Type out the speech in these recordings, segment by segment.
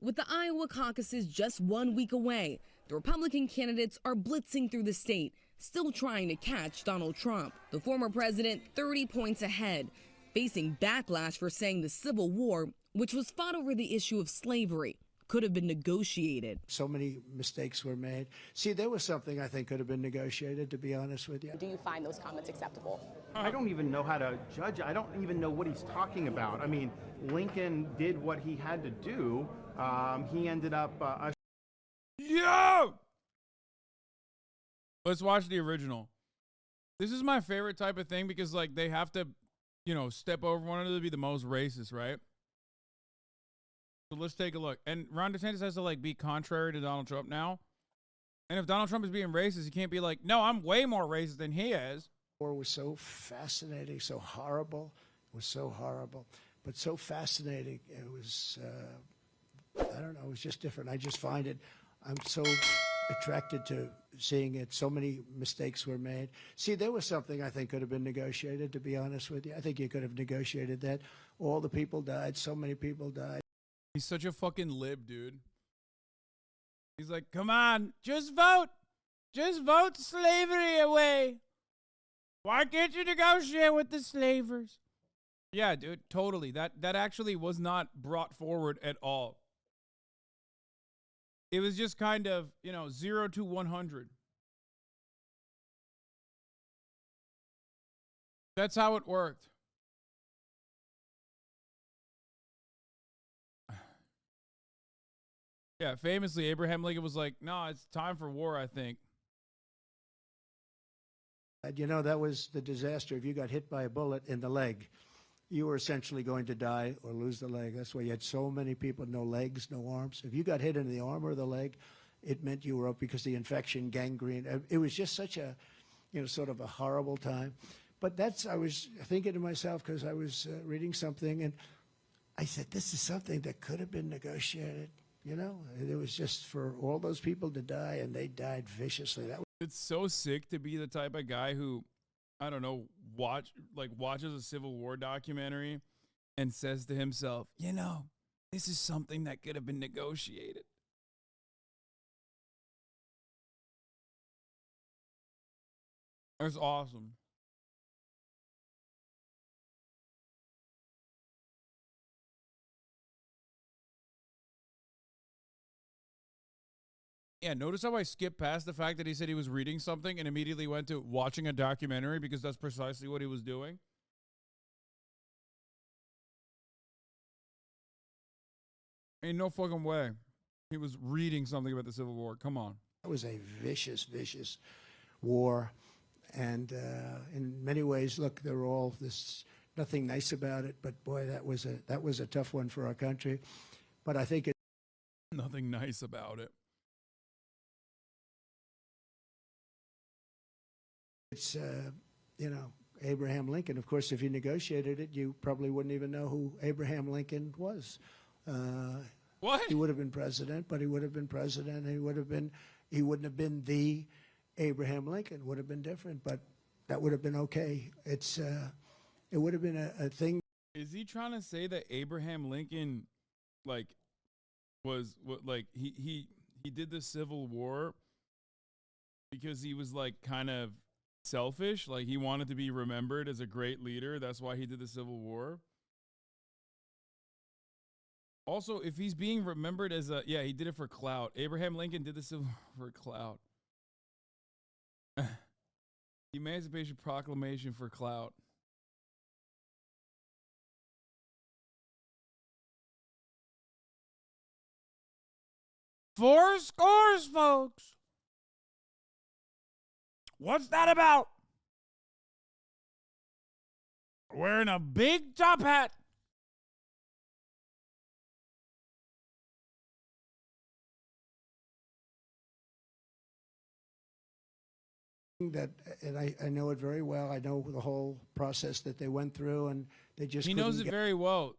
With the Iowa caucuses just 1 week away, the Republican candidates are blitzing through the state, still trying to catch Donald Trump. The former president 30 points ahead, facing backlash for saying the Civil War, which was fought over the issue of slavery, could have been negotiated. So many mistakes were made. See, there was something I think could have been negotiated, to be honest with you. Do you find those comments acceptable? I don't even know how to judge. I don't even know what he's talking about. I mean, Lincoln did what he had to do. He ended up... Yo! Let's watch the original. This is my favorite type of thing because, like, they have to, you know, step over one another to be the most racist, right? So let's take a look. And Ron DeSantis has to, like, be contrary to Donald Trump now. And if Donald Trump is being racist, he can't be like, no, I'm way more racist than he is. War was so fascinating, so horrible. It was so horrible, but so fascinating. It was, I don't know, it was just different. I just find it, I'm so attracted to seeing it. So many mistakes were made. See, there was something I think could have been negotiated, to be honest with you. I think you could have negotiated that. All the people died. So many people died. He's such a fucking lib, dude. He's like, come on, just vote. Just vote slavery away. Why can't you negotiate with the slavers? Yeah, dude, totally. That actually was not brought forward at all. It was just kind of, you know, 0 to 100. That's how it worked. Yeah, famously, Abraham Lincoln was like, no, it's time for war, I think. You know, that was the disaster. If you got hit by a bullet in the leg, you were essentially going to die or lose the leg. That's why you had so many people, no legs, no arms. If you got hit in the arm or the leg, it meant you were up because the infection, gangrene. It was just such a, you know, sort of a horrible time. But that's, I was thinking to myself, because I was reading something, and I said, this is something that could have been negotiated. You know, it was just for all those people to die, and they died viciously. It's so sick to be the type of guy who, I don't know, watches a Civil War documentary and says to himself, you know, this is something that could have been negotiated. That's awesome. Yeah, notice how I skipped past the fact that he said he was reading something and immediately went to watching a documentary because that's precisely what he was doing. Ain't no fucking way. He was reading something about the Civil War. Come on. It was a vicious, vicious war. And in many ways, look, they're all, there's nothing nice about it. But boy, that was a tough one for our country. But I think it's nothing nice about it. It's, you know, Abraham Lincoln. Of course, if you negotiated it, you probably wouldn't even know who Abraham Lincoln was. What? He would have been president, but he would have been president. He wouldn't have been the Abraham Lincoln. Would have been different, but that would have been okay. It would have been a thing. Is he trying to say that Abraham Lincoln, like, was like he did the Civil War because he was like kind of selfish, like he wanted to be remembered as a great leader, that's why he did the Civil War? Also, if he's being remembered as a, yeah, he did it for clout. Abraham Lincoln did the Civil War for clout. Emancipation Proclamation for clout. Four scores, folks. What's that about? Wearing a big top hat. That, and I know it very well. I know the whole process that they went through, and they just he knows it very well.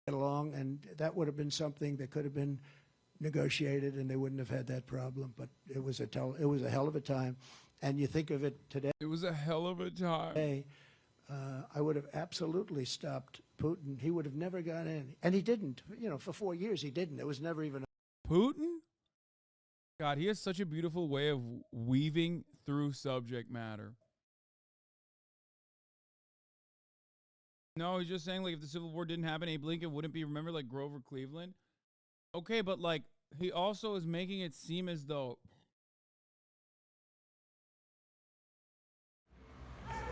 Get along, and that would have been something that could have been negotiated, and they wouldn't have had that problem. But it was a hell of a time, and you think of it today. It was a hell of a time. I would have absolutely stopped Putin. He would have never gone in. And he didn't. You know, for 4 years, he didn't. It was never even. Putin? God, he has such a beautiful way of weaving through subject matter. No, he's just saying, like, if the Civil War didn't happen, Abe Lincoln wouldn't be remembered like Grover Cleveland. Okay, but, like, he also is making it seem as though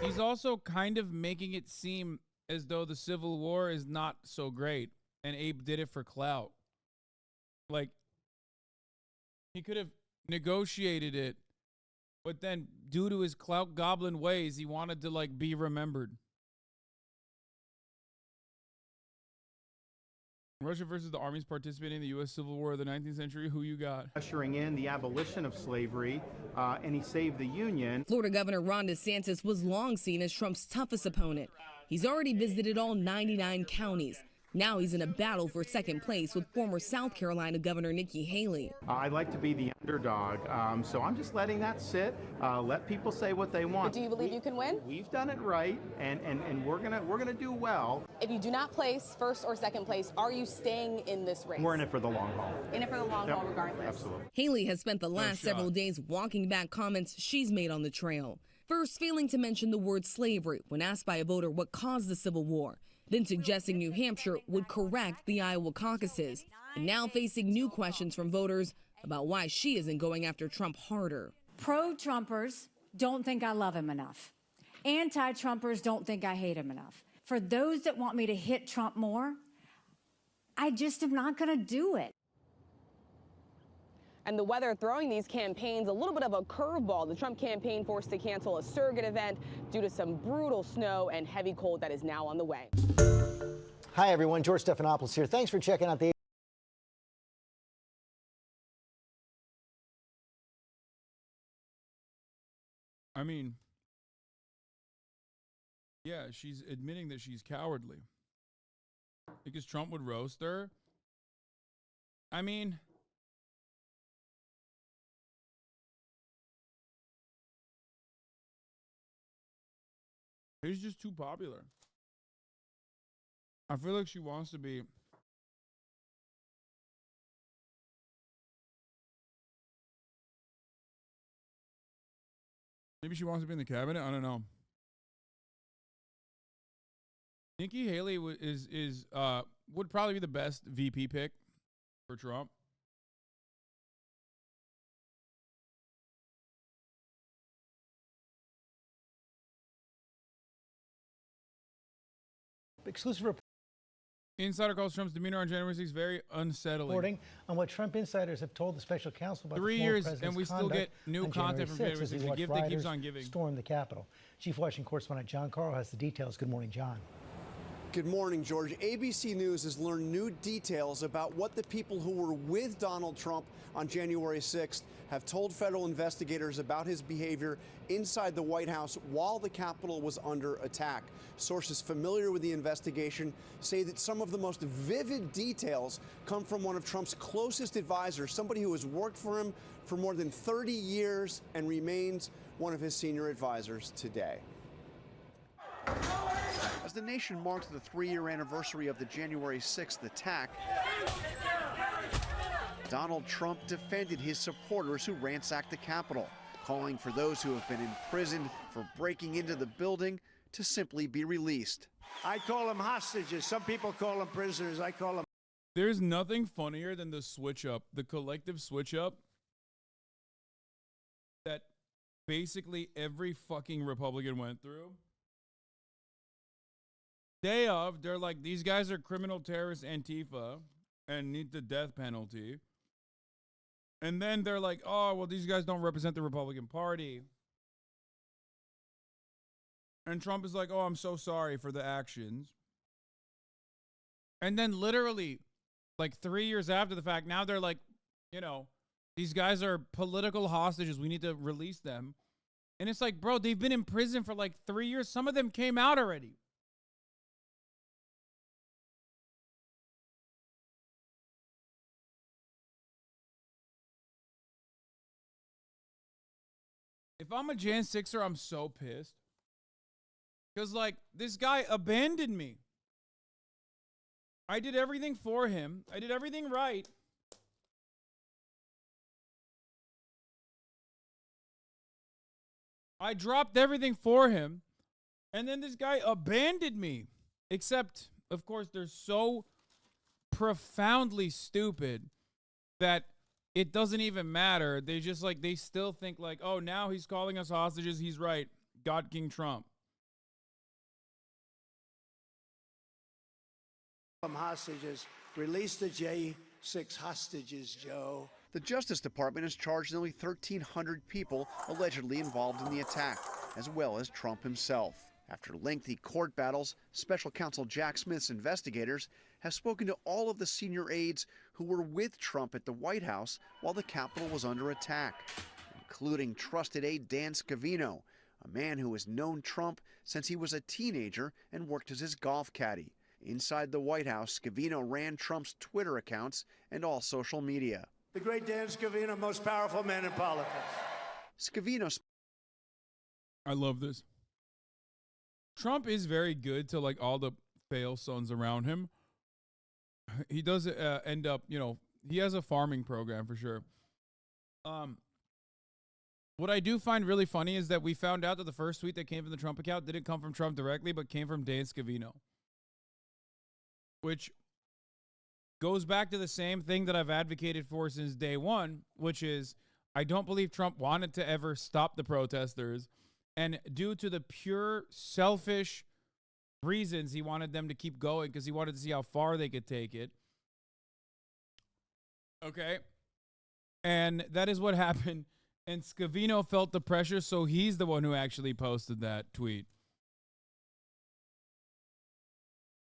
he's also kind of making it seem as though the Civil War is not so great and Abe did it for clout. Like, he could have negotiated it, but then due to his clout goblin ways, he wanted to, like, be remembered. Russia versus the armies participating in the U.S. Civil War of the 19th century. Who you got? Ushering in the abolition of slavery, and he saved the Union. Florida Governor Ron Desantis was long seen as Trump's toughest opponent. He's already visited all 99 counties. Now he's in a battle for second place with former South Carolina Governor Nikki Haley. I like to be the underdog, so I'm just letting that sit. Let people say what they want. But do you believe you can win? We've done it right, and we're gonna do well. If you do not place first or second place, are you staying in this race? We're in it for the long haul. In it for the long haul, regardless. Absolutely. Haley has spent the last several days walking back comments she's made on the trail. First, failing to mention the word slavery when asked by a voter what caused the Civil War. Then suggesting New Hampshire would correct the Iowa caucuses. And now facing new questions from voters about why she isn't going after Trump harder. Pro-Trumpers don't think I love him enough. Anti-Trumpers don't think I hate him enough. For those that want me to hit Trump more, I just am not going to do it. And the weather throwing these campaigns a little bit of a curveball. The Trump campaign forced to cancel a surrogate event due to some brutal snow and heavy cold that is now on the way. Hi, everyone. George Stephanopoulos here. Thanks for checking out the I mean, yeah, she's admitting that she's cowardly because Trump would roast her. I mean, he's just too popular. I feel like she wants to be. Maybe she wants to be in the cabinet. I don't know. Nikki Haley would probably be the best VP pick for Trump. Exclusive report. Insider calls Trump's demeanor on January 6th very unsettling. Reporting on what Trump insiders have told the special counsel about 3 the former years president's and we still conduct get new on content from January 6th as he 6th. The watched gift that keeps rioters on giving. storm the Capitol. Chief Washington correspondent John Carl has the details. Good morning, John. Good morning, George. ABC News has learned new details about what the people who were with Donald Trump on January 6th have told federal investigators about his behavior inside the White House while the Capitol was under attack. Sources familiar with the investigation say that some of the most vivid details come from one of Trump's closest advisors, somebody who has worked for him for more than 30 years and remains one of his senior advisors today. As the nation marks the 3-year anniversary of the January 6th attack, Donald Trump defended his supporters who ransacked the Capitol, calling for those who have been imprisoned for breaking into the building to simply be released. I call them hostages. Some people call them prisoners. I call them. There's nothing funnier than the switch up, the collective switch up that basically every fucking Republican went through. Day of, they're like, these guys are criminal terrorist Antifa and need the death penalty. And then they're like, oh, well, these guys don't represent the Republican Party. And Trump is like, oh, I'm so sorry for the actions. And then literally, like 3 years after the fact, now they're like, you know, these guys are political hostages. We need to release them. And it's like, bro, they've been in prison for like 3 years. Some of them came out already. If I'm a Jan 6er, I'm so pissed. Because, like, this guy abandoned me. I did everything for him. I did everything right. I dropped everything for him. And then this guy abandoned me. Except, of course, they're so profoundly stupid that it doesn't even matter. They just, like, they still think, like, oh, now he's calling us hostages. He's right. God King Trump. Hostages. Release the J6 hostages, Joe. The Justice Department has charged nearly 1,300 people allegedly involved in the attack, as well as Trump himself. After lengthy court battles, Special Counsel Jack Smith's investigators have spoken to all of the senior aides who were with Trump at the White House while the Capitol was under attack, including trusted aide Dan Scavino, a man who has known Trump since he was a teenager and worked as his golf caddy. Inside the White House, Scavino ran Trump's Twitter accounts and all social media. The great Dan Scavino, most powerful man in politics. Scavino. I love this. Trump is very good to, like, all the fail sons around him. He does end up, you know, he has a farming program for sure. What I do find really funny is that we found out that the first tweet that came from the Trump account didn't come from Trump directly, but came from Dan Scavino. Which goes back to the same thing that I've advocated for since day one, which is I don't believe Trump wanted to ever stop the protesters. And due to the pure selfish reasons, he wanted them to keep going because he wanted to see how far they could take it. Okay. And that is what happened. And Scavino felt the pressure, so he's the one who actually posted that tweet.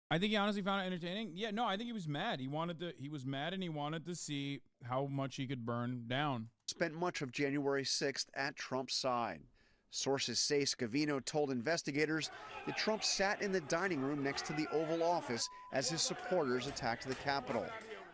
I think he honestly found it entertaining. Yeah, no, I think he was mad. He was mad and he wanted to see how much he could burn down. Spent much of January 6th at Trump's side. Sources say Scavino told investigators that Trump sat in the dining room next to the Oval Office as his supporters attacked the Capitol.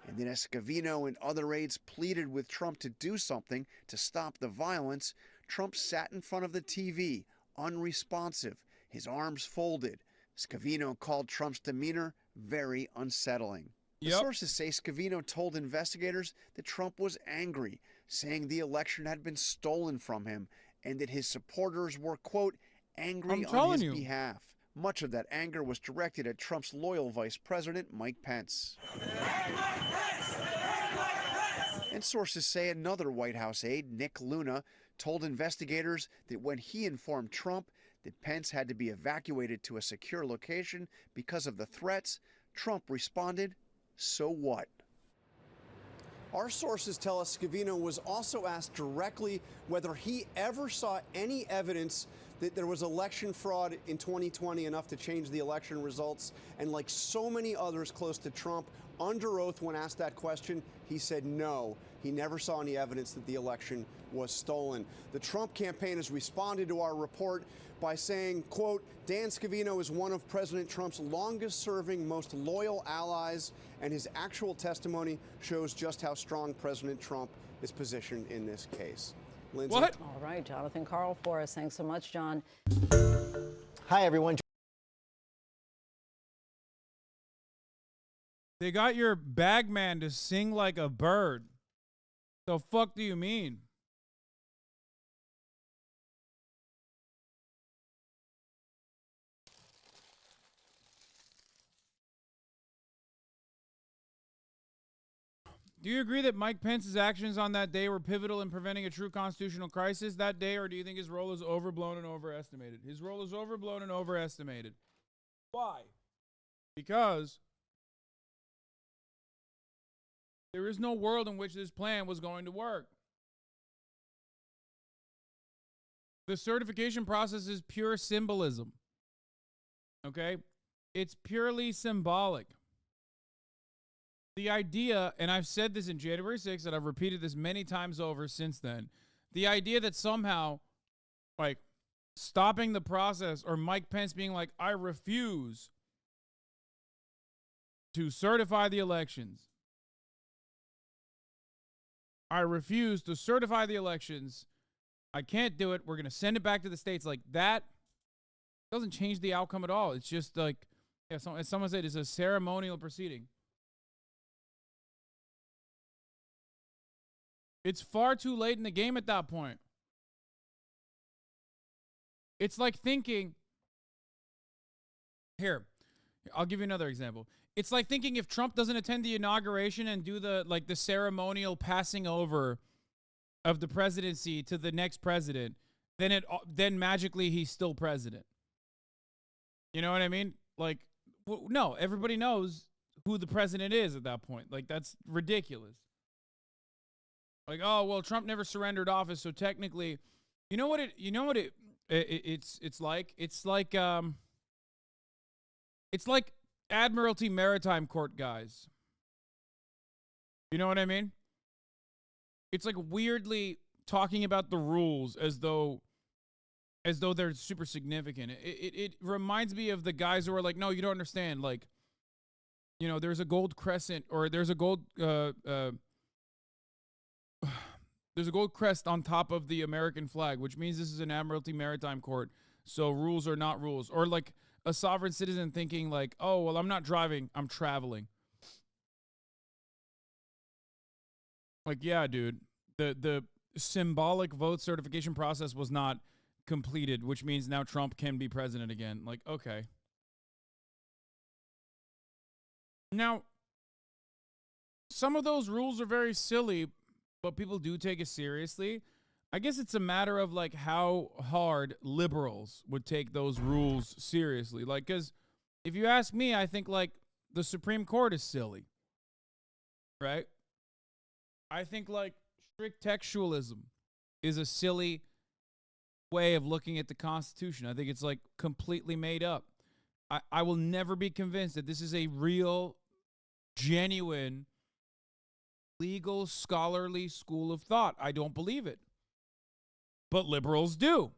And then as Scavino and other aides pleaded with Trump to do something to stop the violence, Trump sat in front of the TV, unresponsive, his arms folded. Scavino called Trump's demeanor very unsettling. The sources say Scavino told investigators that Trump was angry, saying the election had been stolen from him and that his supporters were, quote, angry on his behalf. Much of that anger was directed at Trump's loyal vice president, Mike Pence. And sources say another White House aide, Nick Luna, told investigators that when he informed Trump that Pence had to be evacuated to a secure location because of the threats, Trump responded, so what? Our sources tell us Scavino was also asked directly whether he ever saw any evidence that there was election fraud in 2020 enough to change the election results. And like so many others close to Trump, under oath when asked that question, he said no. He never saw any evidence that the election was stolen. The Trump campaign has responded to our report by saying, quote, Dan Scavino is one of President Trump's longest-serving, most loyal allies, and his actual testimony shows just how strong President Trump is positioned in this case. Lindsay? What? All right, Jonathan Karl for us. Thanks so much, John. Hi, everyone. They got your bag man to sing like a bird. The fuck do you mean? Do you agree that Mike Pence's actions on that day were pivotal in preventing a true constitutional crisis that day, or do you think his role is overblown and overestimated? His role is overblown and overestimated. Why? Because there is no world in which this plan was going to work. The certification process is pure symbolism. Okay? It's purely symbolic. The idea, and I've said this in January 6th, and I've repeated this many times over since then, the idea that somehow, like, stopping the process or Mike Pence being like, I refuse to certify the elections. I refuse to certify the elections. I can't do it. We're going to send it back to the states like that. doesn't change the outcome at all. It's just like, yeah, as someone said, it's a ceremonial proceeding. It's far too late in the game at that point. It's like thinking, here, I'll give you another example. It's like thinking if Trump doesn't attend the inauguration and do the ceremonial passing over of the presidency to the next president, then magically he's still president. You know what I mean? Like, no, everybody knows who the president is at that point. Like, that's ridiculous. Like, oh, well, Trump never surrendered office, so technically, it's like? It's like Admiralty Maritime Court guys. You know what I mean? It's like weirdly talking about the rules as though they're super significant. It reminds me of the guys who are like, no, you don't understand. Like, you know, there's a gold crescent, or there's a gold there's a gold crest on top of the American flag, which means this is an Admiralty Maritime Court, so rules are not rules. Or like a sovereign citizen thinking like, oh, well, I'm not driving, I'm traveling. Like, yeah, dude, the symbolic vote certification process was not completed, which means now Trump can be president again. Like, okay. Now, some of those rules are very silly, but people do take it seriously. I guess it's a matter of like how hard liberals would take those rules seriously. Like, because if you ask me, I think like the Supreme Court is silly, right? I think like strict textualism is a silly way of looking at the Constitution. I think it's like completely made up. I will never be convinced that this is a real, genuine, legal, scholarly school of thought. I don't believe it. But liberals do.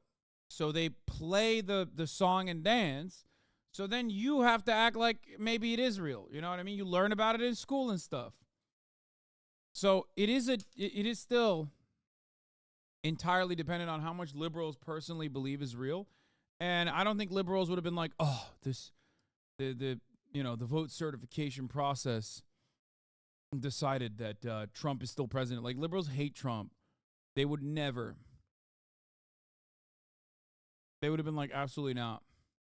So they play the song and dance. So then you have to act like maybe it is real. You know what I mean? You learn about it in school and stuff. So it is still entirely dependent on how much liberals personally believe is real. And I don't think liberals would have been like, oh, the vote certification process decided that Trump is still president. Like, liberals hate Trump. They would never. They would have been like, absolutely not.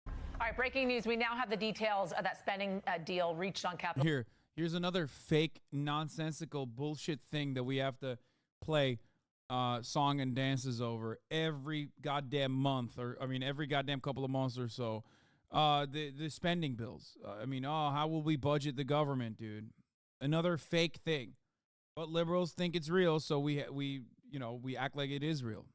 All right, breaking news. We now have the details of that spending deal reached on Capitol. Here's another fake, nonsensical bullshit thing that we have to play song and dances over every goddamn month, or every goddamn couple of months or so. The spending bills. How will we budget the government, dude? Another fake thing. But liberals think it's real, so we act like it is real.